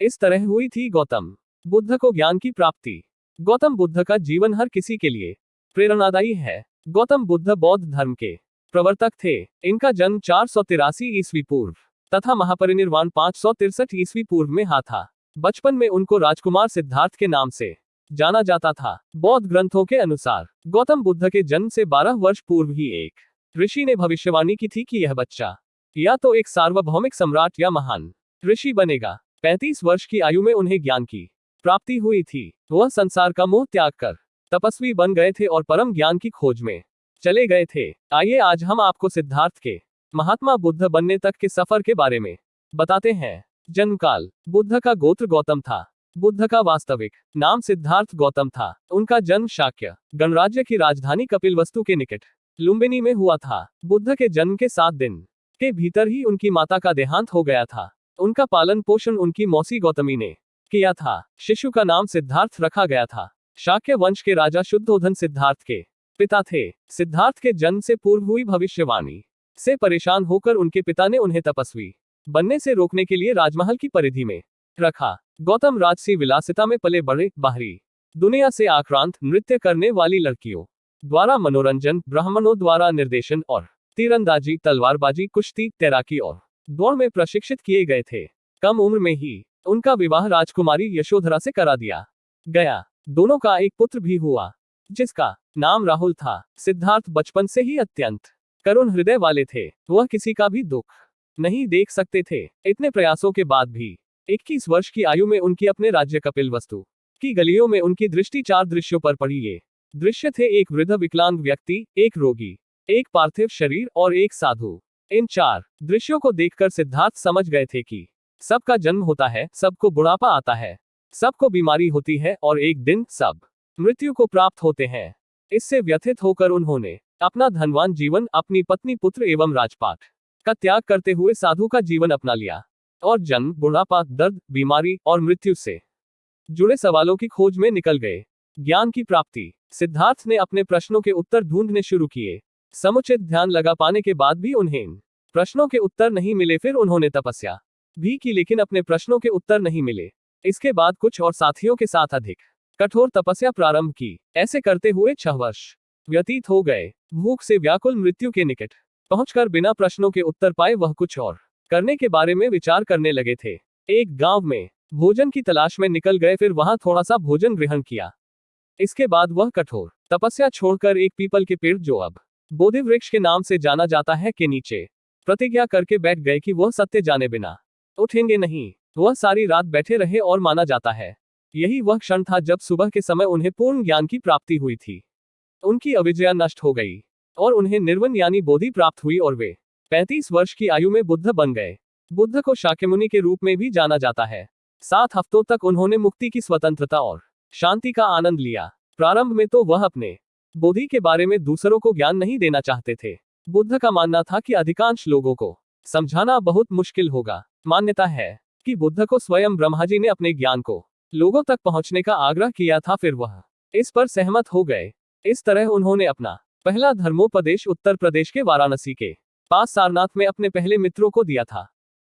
इस तरह हुई थी गौतम बुद्ध को ज्ञान की प्राप्ति। गौतम बुद्ध का जीवन हर किसी के लिए प्रेरणादायी है। गौतम बुद्ध बौद्ध धर्म के प्रवर्तक थे। इनका जन्म 483 ईस्वी पूर्व तथा महापरिनिर्वाण 563 ईस्वी पूर्व में था। बचपन में उनको राजकुमार सिद्धार्थ के नाम से जाना जाता था। बौद्ध ग्रंथों के अनुसार गौतम बुद्ध के जन्म से 12 वर्ष पूर्व ही एक ऋषि ने भविष्यवाणी की थी कि यह बच्चा या तो एक सार्वभौमिक सम्राट या महान ऋषि बनेगा। 35 वर्ष की आयु में उन्हें ज्ञान की प्राप्ति हुई थी। वह संसार का मोह त्याग कर तपस्वी बन गए थे और परम ज्ञान की खोज में चले गए थे। आइए आज हम आपको सिद्धार्थ के महात्मा बुद्ध बनने तक के सफर के बारे में बताते हैं। जन्मकाल बुद्ध का गोत्र गौतम था। बुद्ध का वास्तविक नाम सिद्धार्थ गौतम था। उनका जन्म शाक्य गणराज्य की राजधानी कपिलवस्तु के निकट लुम्बिनी में हुआ था। बुद्ध के जन्म के 7 दिन के भीतर ही उनकी माता का देहांत हो गया था। उनका पालन पोषण उनकी मौसी गौतमी ने किया था। शिशु का नाम सिद्धार्थ रखा गया था। शाक्य वंश के राजा शुद्धोधन सिद्धार्थ के पिता थे। सिद्धार्थ के जन्म से पूर्व हुई भविष्यवाणी से परेशान होकर उनके पिता ने उन्हें तपस्वी बनने से रोकने के लिए राजमहल की परिधि में रखा। गौतम राजसी विलासिता में पले बड़े, बाहरी दुनिया से आक्रांत नृत्य करने वाली लड़कियों द्वारा मनोरंजन, ब्राह्मणों द्वारा निर्देशन और तीरंदाजी, तलवारबाजी, कुश्ती, तैराकी और दौड़ में प्रशिक्षित किए गए थे। कम उम्र में ही उनका विवाह राजकुमारी यशोधरा से करा दिया गया। दोनों का एक पुत्र भी हुआ जिसका नाम राहुल था। सिद्धार्थ बचपन से ही अत्यंत करुण हृदय वाले थे। वह किसी का भी दुख नहीं देख सकते थे। इतने प्रयासों के बाद भी 21 वर्ष की आयु में उनकी अपने राज्य कपिलवस्तु की गलियों में उनकी दृष्टि 4 दृश्यों पर पड़ी। ये दृश्य थे एक वृद्ध विकलांग व्यक्ति, एक रोगी, एक पार्थिव शरीर और एक साधु। इन 4 दृश्यों को देखकर सिद्धार्थ समझ गए थे कि सबका जन्म होता है, सबको बुढ़ापा आता है, सबको बीमारी होती है और एक दिन सब मृत्यु को प्राप्त होते हैं। इससे व्यथित होकर उन्होंने अपना धनवान जीवन, अपनी पत्नी, पुत्र एवं राजपाट का त्याग करते हुए साधु का जीवन अपना लिया और जन्म, बुढ़ापा, दर्द, बीमारी और मृत्यु से जुड़े सवालों की खोज में निकल गए। ज्ञान की प्राप्ति। सिद्धार्थ ने अपने प्रश्नों के उत्तर ढूंढने शुरू किए। समुचित ध्यान लगा पाने के बाद भी उन्हें इन प्रश्नों के उत्तर नहीं मिले। फिर उन्होंने तपस्या भी की लेकिन अपने प्रश्नों के उत्तर नहीं मिले। इसके बाद कुछ और साथियों के साथ अधिक कठोर तपस्या प्रारंभ की। ऐसे करते हुए 6 वर्ष व्यतीत हो गए। भूख से व्याकुल मृत्यु के निकट पहुंचकर बिना प्रश्नों के उत्तर पाए वह कुछ और करने के बारे में विचार करने लगे थे। एक गांव में भोजन की तलाश में निकल गए। फिर वहां थोड़ा सा भोजन ग्रहण किया। इसके बाद वह कठोर तपस्या छोड़कर एक पीपल के पेड़, जो अब बोधि वृक्ष के नाम से जाना जाता है, के नीचे प्रतिज्ञा करके बैठ गए कि वह सत्य जाने बिना उठेंगे नहीं। वह सारी रात बैठे रहे और माना जाता है यही वह क्षण था जब सुबह के समय उन्हें पूर्ण ज्ञान की प्राप्ति हुई थी। उनकी अविद्या नष्ट हो गई और उन्हें निर्वाण यानी बोधि प्राप्त हुई और वे 35 वर्ष की आयु में बुद्ध बन गए। बुद्ध को शाक्यमुनि के रूप में भी जाना जाता है। 7 हफ्तों तक उन्होंने मुक्ति की स्वतंत्रता और शांति का आनंद लिया। प्रारंभ में तो वह अपने बोधि के बारे में दूसरों को ज्ञान नहीं देना चाहते थे। बुद्ध का मानना था कि अधिकांश लोगों को समझाना बहुत मुश्किल होगा। मान्यता है कि बुद्ध को स्वयं ब्रह्मा जी ने अपने ज्ञान को लोगों तक पहुंचने का आग्रह किया था। फिर वह इस पर सहमत हो गए। इस तरह उन्होंने अपना पहला धर्मोपदेश उत्तर प्रदेश के वाराणसी के पास सारनाथ में अपने पहले मित्रों को दिया था।